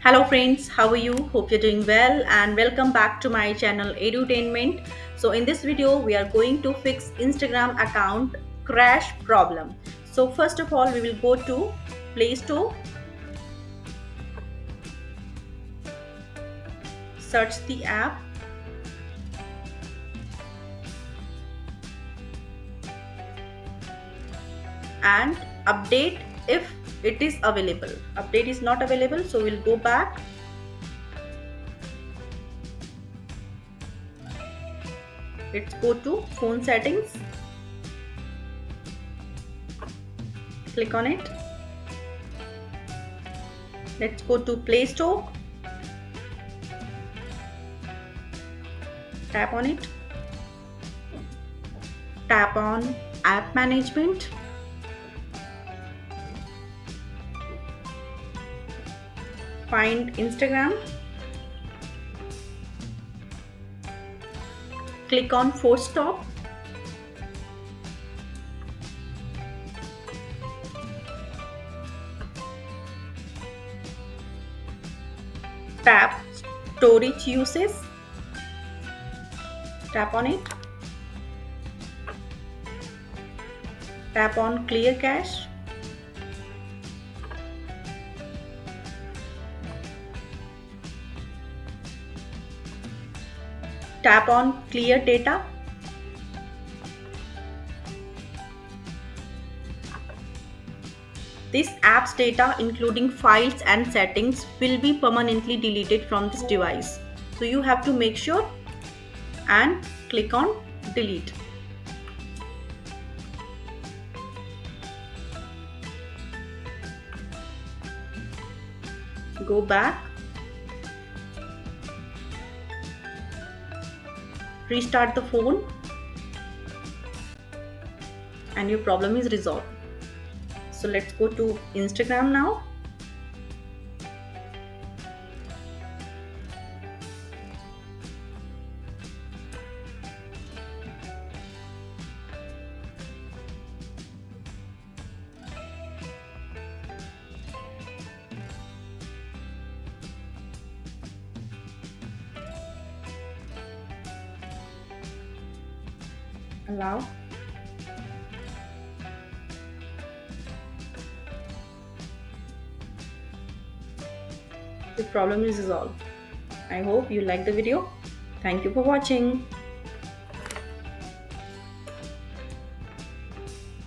Hello friends, how are you? Hope you're doing well and welcome back to my channel Edutainment. So in this video we are going to fix Instagram account crash problem. So first of all we will go to Play Store, search the app and update if it is available. Update is not available, so we'll go back. Let's go to phone settings, click on it. Let's go to Play Store, tap on it, tap on app management, find Instagram, click on force stop, tap storage uses, tap on it, tap on clear cache, tap on clear data, this app's data including files and settings will be permanently deleted from this device. So you have to make sure and click on delete. Go back, restart the phone and your problem is resolved. So let's go to Instagram now. Allow. The problem is resolved. I hope you like the video. Thank you for watching.